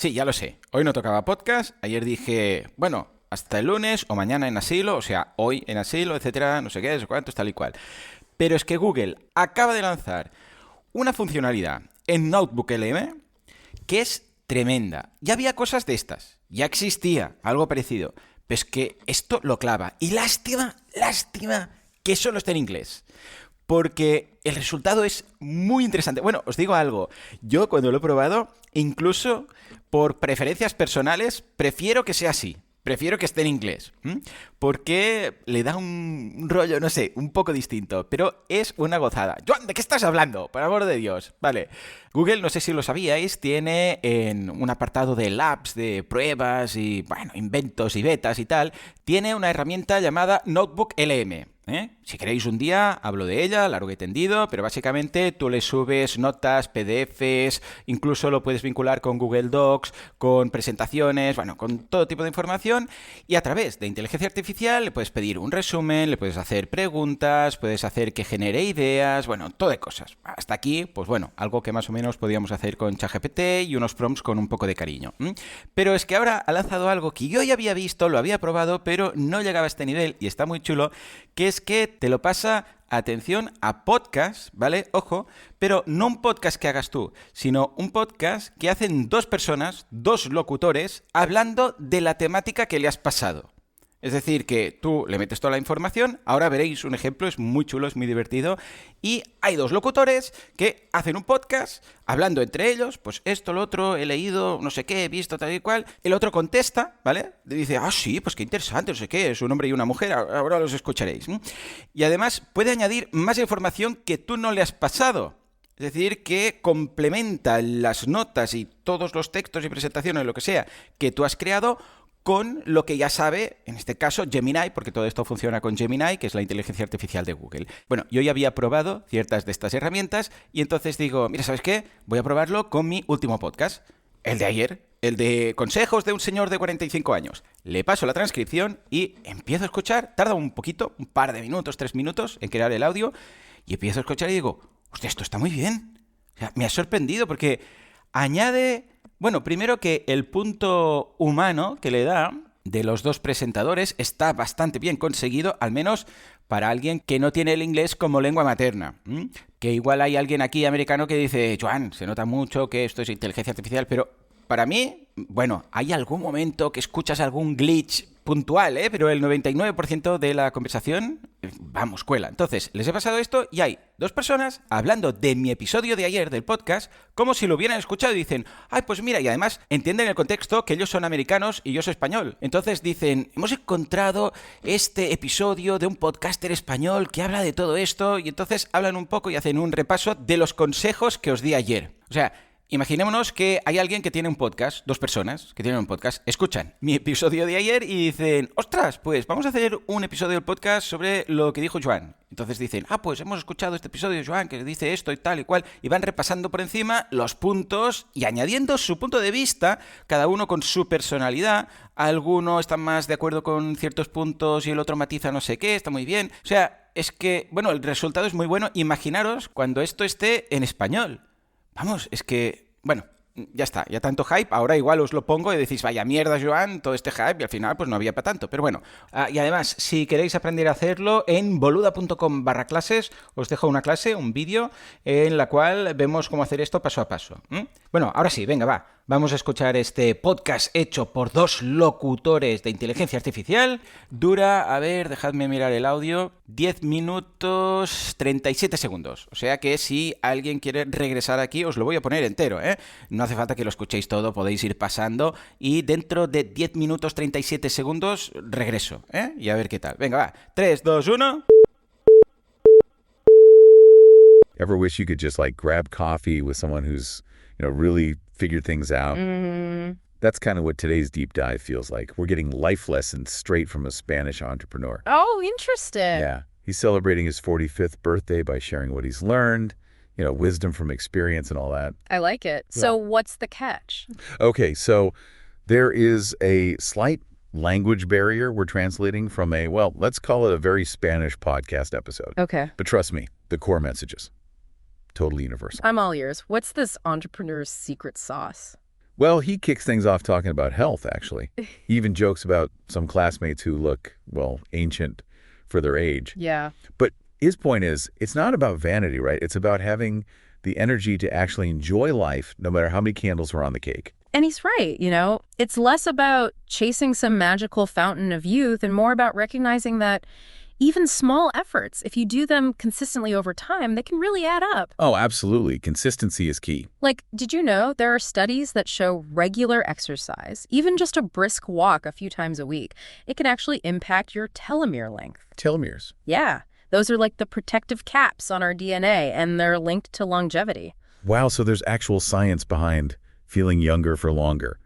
Sí, ya lo sé. Hoy no tocaba podcast. Ayer dije, bueno, hasta el lunes o mañana en asilo, o sea, hoy en asilo, etcétera, no sé qué, no sé cuántos, tal y cual. Pero es que Google acaba de lanzar una funcionalidad en Notebook LM que es tremenda. Ya había cosas de estas, ya existía algo parecido, pero es que esto lo clava. Y lástima que solo esté en inglés. Porque el resultado es muy interesante. Bueno, os digo algo. Yo cuando lo he probado, incluso por preferencias personales, prefiero que sea así. Prefiero que esté en inglés. Porque le da un rollo, no sé, un poco distinto. Pero es una gozada. Joan, ¿de qué estás hablando? Por amor de Dios. Vale. Google, no sé si lo sabíais, tiene en un apartado de labs, de pruebas y, bueno, inventos y betas y tal, tiene una herramienta llamada Notebook LM. Si queréis un día, hablo de ella, largo y tendido, pero básicamente tú le subes notas, PDFs, incluso lo puedes vincular con Google Docs, con presentaciones, bueno, con todo tipo de información, y a través de inteligencia artificial le puedes pedir un resumen, le puedes hacer preguntas, puedes hacer que genere ideas, bueno, todo de cosas. Hasta aquí, pues bueno, algo que más o menos podíamos hacer con ChatGPT y unos prompts con un poco de cariño. Pero es que ahora ha lanzado algo que yo ya había visto, lo había probado, pero no llegaba a este nivel, y está muy chulo, que es que te lo pasa, atención, a podcast, ¿vale? Ojo, pero no un podcast que hagas tú, sino un podcast que hacen dos personas, dos locutores, hablando de la temática que le has pasado. Es decir, que tú le metes toda la información, ahora veréis un ejemplo, es muy chulo, es muy divertido, y hay dos locutores que hacen un podcast hablando entre ellos, pues esto, lo otro, he leído, no sé qué, he visto tal y cual, el otro contesta, ¿vale? Le dice, sí, pues qué interesante, no sé qué, es un hombre y una mujer, ahora los escucharéis. Y además puede añadir más información que tú no le has pasado. Es decir, que complementa las notas y todos los textos y presentaciones, lo que sea, que tú has creado con lo que ya sabe, en este caso, Gemini, porque todo esto funciona con Gemini, que es la inteligencia artificial de Google. Bueno, yo ya había probado ciertas de estas herramientas y entonces digo, mira, ¿sabes qué? Voy a probarlo con mi último podcast, el de ayer, el de consejos de un señor de 45 años. Le paso la transcripción y empiezo a escuchar, tarda un poquito, un par de minutos, 3 minutos en crear el audio, y empiezo a escuchar y digo, hostia, esto está muy bien. O sea, me ha sorprendido porque añade... Bueno, primero que el punto humano que le da de los dos presentadores está bastante bien conseguido, al menos para alguien que no tiene el inglés como lengua materna. Que igual hay alguien aquí americano que dice, Joan, se nota mucho que esto es inteligencia artificial, pero para mí, bueno, hay algún momento que escuchas algún glitch puntual, pero el 99% de la conversación, vamos, cuela. Entonces, les he pasado esto y hay dos personas hablando de mi episodio de ayer del podcast como si lo hubieran escuchado y dicen, ay, pues mira, y además entienden el contexto que ellos son americanos y yo soy español. Entonces dicen, hemos encontrado este episodio de un podcaster español que habla de todo esto, y entonces hablan un poco y hacen un repaso de los consejos que os di ayer. O sea, imaginémonos que hay alguien que tiene un podcast, dos personas que tienen un podcast, escuchan mi episodio de ayer y dicen, ostras, pues vamos a hacer un episodio del podcast sobre lo que dijo Joan. Entonces dicen, pues hemos escuchado este episodio de Joan que dice esto y tal y cual, y van repasando por encima los puntos y añadiendo su punto de vista, cada uno con su personalidad. Alguno está más de acuerdo con ciertos puntos y el otro matiza no sé qué, está muy bien. O sea, es que, bueno, el resultado es muy bueno. Imaginaros cuando esto esté en español. Vamos, es que, bueno, ya está, ya tanto hype, ahora igual os lo pongo y decís, vaya mierda, Joan, todo este hype, y al final pues no había para tanto, pero bueno. Y además, si queréis aprender a hacerlo, en boluda.com/clases os dejo una clase, un vídeo, en la cual vemos cómo hacer esto paso a paso. Bueno, ahora sí, venga, va. Vamos a escuchar este podcast hecho por dos locutores de inteligencia artificial. Dura, a ver, dejadme mirar el audio, 10 minutos 37 segundos. O sea que si alguien quiere regresar aquí, os lo voy a poner entero, ¿eh? No hace falta que lo escuchéis todo, podéis ir pasando y dentro de 10 minutos 37 segundos regreso, ¿eh? Y a ver qué tal. Venga, va. 3, 2, 1... Ever wish you could just like grab coffee with someone who's, really figured things out? Mm. That's kind of what today's deep dive feels like. We're getting life lessons straight from a Spanish entrepreneur. Oh, interesting. Yeah. He's celebrating his 45th birthday by sharing what he's learned, wisdom from experience and all that. I like it. So what's the catch? Okay, so there is a slight language barrier we're translating from let's call it a very Spanish podcast episode. Okay. But trust me, the core messages, totally universal. I'm all ears. What's this entrepreneur's secret sauce? Well, he kicks things off talking about health, actually. He even jokes about some classmates who look, well, ancient for their age. Yeah. But his point is, it's not about vanity, right? It's about having the energy to actually enjoy life, no matter how many candles are on the cake. And he's right, It's less about chasing some magical fountain of youth and more about recognizing that even small efforts, if you do them consistently over time, they can really add up. Oh, absolutely. Consistency is key. Like, did you know there are studies that show regular exercise, even just a brisk walk a few times a week, it can actually impact your telomere length. Telomeres. Yeah, those are like the protective caps on our DNA, and they're linked to longevity. Wow, so there's actual science behind feeling younger for longer.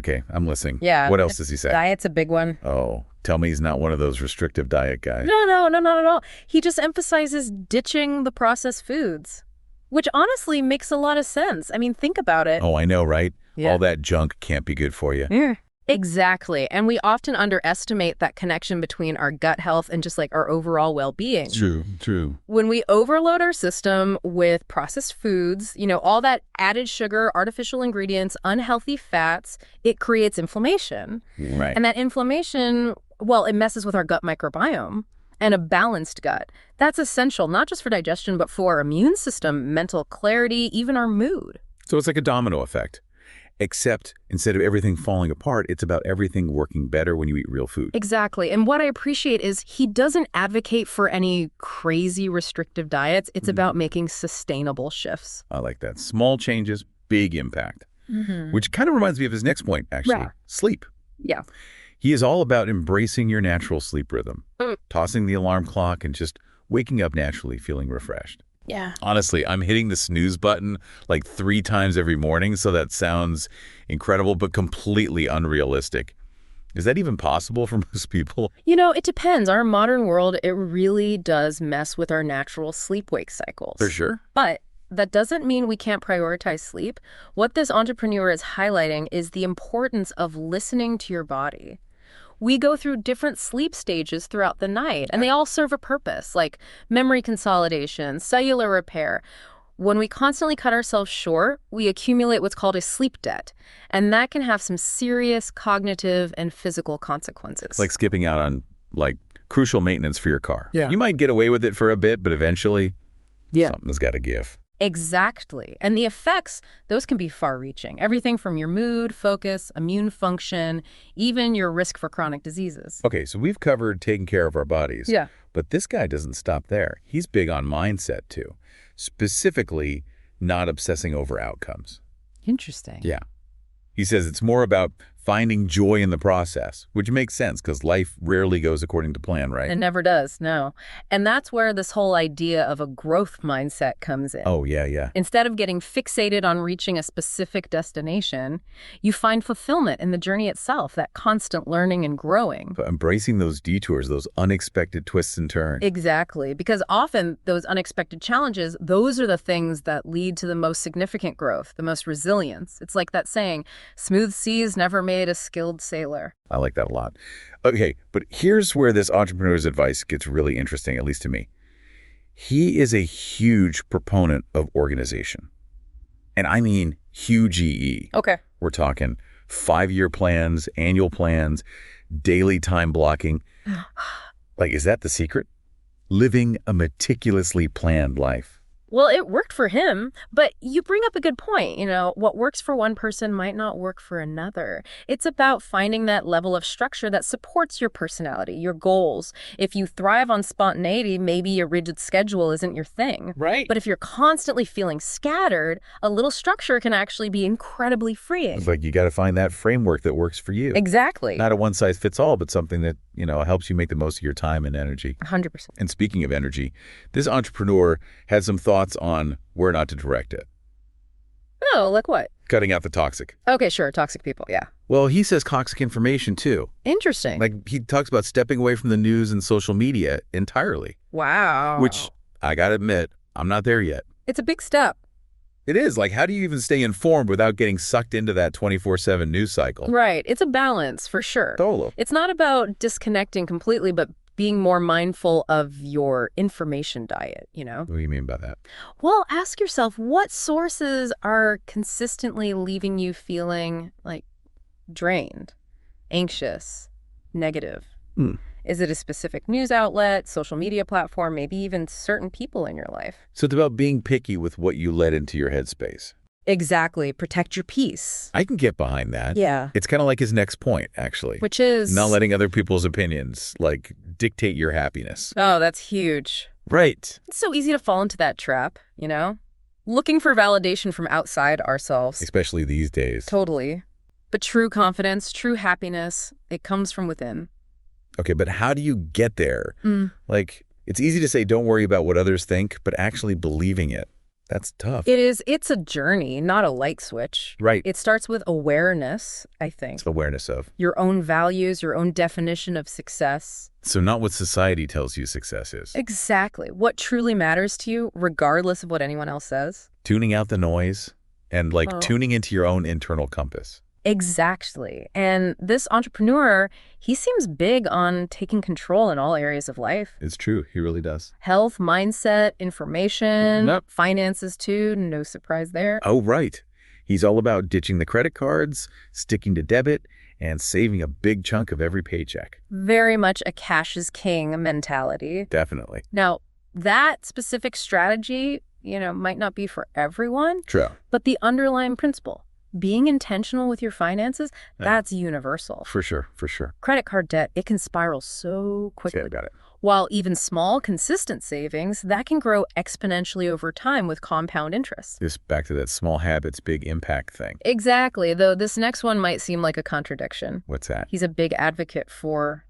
Okay, I'm listening. Yeah. What else does he say? Diet's a big one. Oh, tell me he's not one of those restrictive diet guys. No, not at all. He just emphasizes ditching the processed foods, which honestly makes a lot of sense. I mean, think about it. Oh, I know, right? Yeah. All that junk can't be good for you. Yeah. Exactly. And we often underestimate that connection between our gut health and just like our overall well-being. True. When we overload our system with processed foods, all that added sugar, artificial ingredients, unhealthy fats, it creates inflammation. Right. And that inflammation, well, it messes with our gut microbiome. And a balanced gut, that's essential not just for digestion, but for our immune system, mental clarity, even our mood. So it's like a domino effect. Except instead of everything falling apart, it's about everything working better when you eat real food. Exactly. And what I appreciate is he doesn't advocate for any crazy restrictive diets. It's about making sustainable shifts. I like that. Small changes, big impact. Which kind of reminds me of his next point, actually. Right. Sleep. Yeah. He is all about embracing your natural sleep rhythm, tossing the alarm clock and just waking up naturally, feeling refreshed. Yeah. Honestly, I'm hitting the snooze button like 3 times every morning, so that sounds incredible but completely unrealistic. Is that even possible for most people? It depends. Our modern world, it really does mess with our natural sleep-wake cycles. For sure. But that doesn't mean we can't prioritize sleep. What this entrepreneur is highlighting is the importance of listening to your body. We go through different sleep stages throughout the night, and they all serve a purpose, like memory consolidation, cellular repair. When we constantly cut ourselves short, we accumulate what's called a sleep debt, and that can have some serious cognitive and physical consequences. It's like skipping out on, crucial maintenance for your car. Yeah. You might get away with it for a bit, but eventually, something's got to give. Exactly. And the effects, those can be far-reaching. Everything from your mood, focus, immune function, even your risk for chronic diseases. Okay, so we've covered taking care of our bodies. Yeah. But this guy doesn't stop there. He's big on mindset, too. Specifically, not obsessing over outcomes. Interesting. Yeah. He says it's more about finding joy in the process, which makes sense because life rarely goes according to plan, right? It never does, no. And that's where this whole idea of a growth mindset comes in. Oh, yeah. Instead of getting fixated on reaching a specific destination, you find fulfillment in the journey itself, that constant learning and growing. But embracing those detours, those unexpected twists and turns. Exactly, because often those unexpected challenges, those are the things that lead to the most significant growth, the most resilience. It's like that saying, smooth seas never made a skilled sailor. I like that a lot. Okay, but here's where this entrepreneur's advice gets really interesting, at least to me. He is a huge proponent of organization. And I mean huge EE. Okay. We're talking 5-year plans, annual plans, daily time blocking. Is that the secret? Living a meticulously planned life. Well, it worked for him, but you bring up a good point. What works for one person might not work for another. It's about finding that level of structure that supports your personality, your goals. If you thrive on spontaneity, maybe a rigid schedule isn't your thing. Right. But if you're constantly feeling scattered, a little structure can actually be incredibly freeing. It's like you got to find that framework that works for you. Exactly. Not a one-size-fits-all, but something that, helps you make the most of your time and energy. 100%. And speaking of energy, this entrepreneur had some thoughts on where not to direct it. Oh, like what? Cutting out the toxic. Okay, sure. Toxic people, yeah. Well, he says toxic information, too. Interesting. He talks about stepping away from the news and social media entirely. Wow. Which, I gotta admit, I'm not there yet. It's a big step. It is. How do you even stay informed without getting sucked into that 24/7 news cycle? Right. It's a balance, for sure. Totally. It's not about disconnecting completely, but being more mindful of your information diet, you know? What do you mean by that? Well, ask yourself, what sources are consistently leaving you feeling like drained, anxious, negative? Is it a specific news outlet, social media platform, maybe even certain people in your life? So it's about being picky with what you let into your headspace. Exactly. Protect your peace. I can get behind that. Yeah. It's kind of like his next point, actually. Which is... Not letting other people's opinions, like, dictate your happiness. Oh, that's huge. Right. It's so easy to fall into that trap, you know? Looking for validation from outside ourselves. Especially these days. Totally. But true confidence, true happiness, it comes from within. Okay, but how do you get there? Like, it's easy to say don't worry about what others think, but actually believing it, that's tough. It is. It's a journey, not a light switch. Right. It starts with awareness, I think. It's awareness of. Your own values, your own definition of success. So not what society tells you success is. Exactly. What truly matters to you, regardless of what anyone else says. Tuning out the noise and, like, tuning into your own internal compass. Exactly. And this entrepreneur, he seems big on taking control in all areas of life. It's true. He really does. Health, mindset, information, finances too. No surprise there. Oh, right. He's all about ditching the credit cards, sticking to debit, and saving a big chunk of every paycheck. Very much a cash is king mentality. Definitely. Now, that specific strategy, you know, might not be for everyone. True. But the underlying principle, being intentional with your finances, that's universal. For sure, for sure. Credit card debt, it can spiral so quickly. Yeah, got it. While even small, consistent savings, that can grow exponentially over time with compound interest. Just back to that small habits, big impact thing. Exactly, though this next one might seem like a contradiction. What's that? He's a big advocate for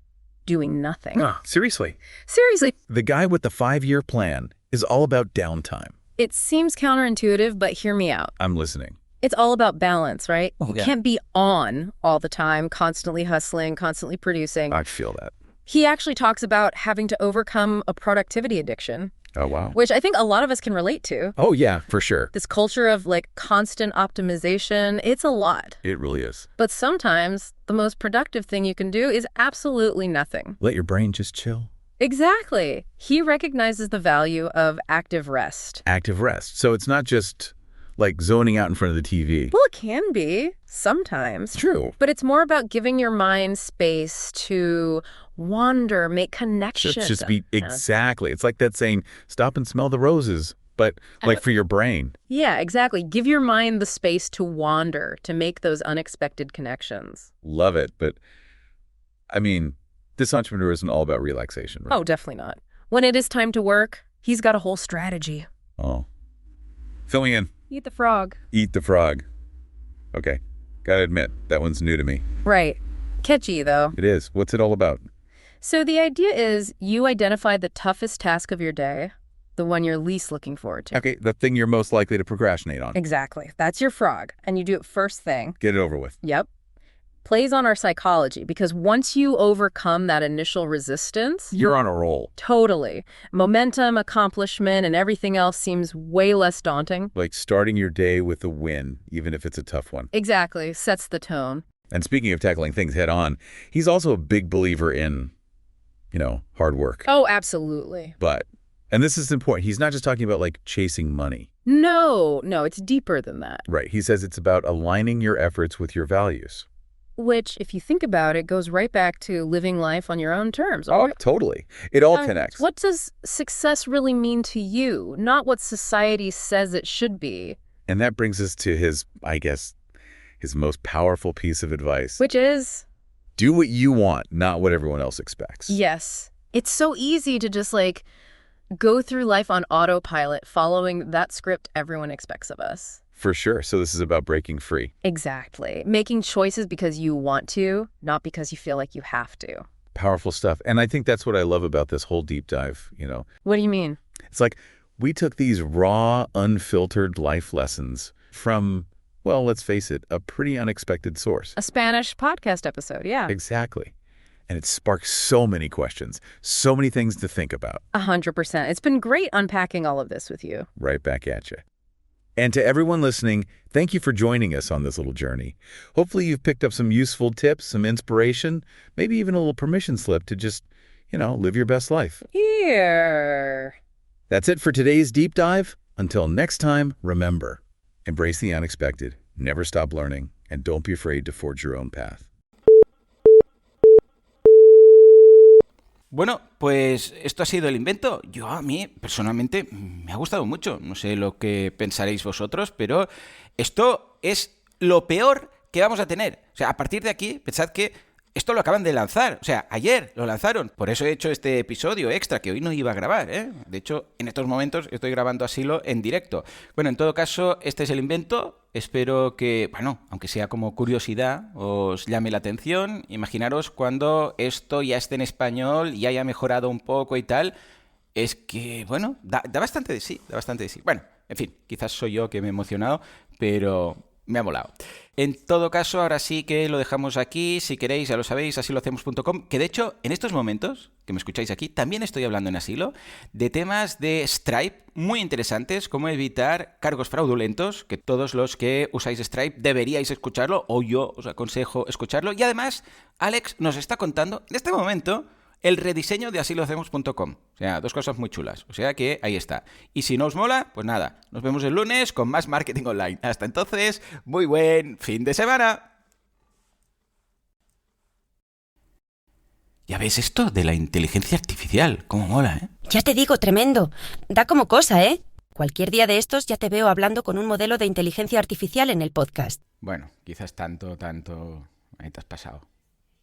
doing nothing. Oh, seriously? Seriously. The guy with the 5-year plan is all about downtime. It seems counterintuitive, but hear me out. I'm listening. It's all about balance, right? You yeah. can't be on all the time, constantly hustling, constantly producing. I feel that. He actually talks about having to overcome a productivity addiction. Oh, wow. Which I think a lot of us can relate to. Oh, yeah, for sure. This culture of like constant optimization, it's a lot. It really is. But sometimes the most productive thing you can do is absolutely nothing. Let your brain just chill. Exactly. He recognizes the value of active rest. Active rest. So it's not just like zoning out in front of the TV. Well, it can be sometimes. True. But it's more about giving your mind space to wander, make connections. Just be exactly. It's like that saying, stop and smell the roses, but like for your brain. Yeah, exactly. Give your mind the space to wander, to make those unexpected connections. Love it. But I mean, this entrepreneur isn't all about relaxation, right? Oh, definitely not. When it is time to work, he's got a whole strategy. Oh. Fill me in. Eat the frog. Eat the frog. Okay. Gotta admit, that one's new to me. Right. Catchy, though. It is. What's it all about? So the idea is you identify the toughest task of your day, the one you're least looking forward to. Okay, the thing you're most likely to procrastinate on. Exactly. That's your frog. And you do it first thing. Get it over with. Yep. Plays on our psychology, because once you overcome that initial resistance... You're on a roll. Totally. Momentum, accomplishment, and everything else seems way less daunting. Like starting your day with a win, even if it's a tough one. Exactly. Sets the tone. And speaking of tackling things head on, he's also a big believer in, you know, hard work. Oh, absolutely. But, and this is important, he's not just talking about like chasing money. No, it's deeper than that. Right. He says it's about aligning your efforts with your values. Which, if you think about it, goes right back to living life on your own terms. Oh, totally. It all connects. What does success really mean to you? Not what society says it should be. And that brings us to his, I guess, his most powerful piece of advice. Which is? Do what you want, not what everyone else expects. Yes. It's so easy to just like go through life on autopilot, following that script everyone expects of us. For sure. So this is about breaking free. Exactly. Making choices because you want to, not because you feel like you have to. Powerful stuff. And I think that's what I love about this whole deep dive, you know. What do you mean? It's like we took these raw, unfiltered life lessons from, well, let's face it, a pretty unexpected source. A Spanish podcast episode, yeah. Exactly. And it sparks so many questions, so many things to think about. 100%. It's been great unpacking all of this with you. Right back at you. And to everyone listening, thank you for joining us on this little journey. Hopefully you've picked up some useful tips, some inspiration, maybe even a little permission slip to just, live your best life. Here. That's it for today's deep dive. Until next time, remember, embrace the unexpected, never stop learning, and don't be afraid to forge your own path. Bueno, pues esto ha sido el invento. A mí, personalmente, me ha gustado mucho. No sé lo que pensaréis vosotros, pero esto es lo peor que vamos a tener. O sea, a partir de aquí, pensad que esto lo acaban de lanzar. O sea, ayer lo lanzaron. Por eso he hecho este episodio extra, que hoy no iba a grabar, ¿eh? De hecho, en estos momentos estoy grabando Asilo en directo. Bueno, en todo caso, este es el invento. Espero que, aunque sea como curiosidad, os llame la atención. Imaginaros cuando esto ya esté en español y haya mejorado un poco y tal. Es que, da bastante de sí, Bueno, en fin, quizás soy yo que me he emocionado, pero me ha molado. En todo caso, ahora sí que lo dejamos aquí. Si queréis, ya lo sabéis, asilohacemos.com. Que de hecho, en estos momentos que me escucháis aquí, también estoy hablando en Asilo de temas de Stripe muy interesantes, como evitar cargos fraudulentos, que todos los que usáis Stripe deberíais escucharlo, o yo os aconsejo escucharlo. Y además, Alex nos está contando en este momento el rediseño de asilohacemos.com. O sea, dos cosas muy chulas. O sea que ahí está. Y si no os mola, pues nada, nos vemos el lunes con más marketing online. Hasta entonces, muy buen fin de semana. Ya ves esto de la inteligencia artificial, cómo mola, ¿eh? Ya te digo, tremendo. Da como cosa, ¿eh? Cualquier día de estos ya te veo hablando con un modelo de inteligencia artificial en el podcast. Bueno, quizás tanto, ahí te has pasado.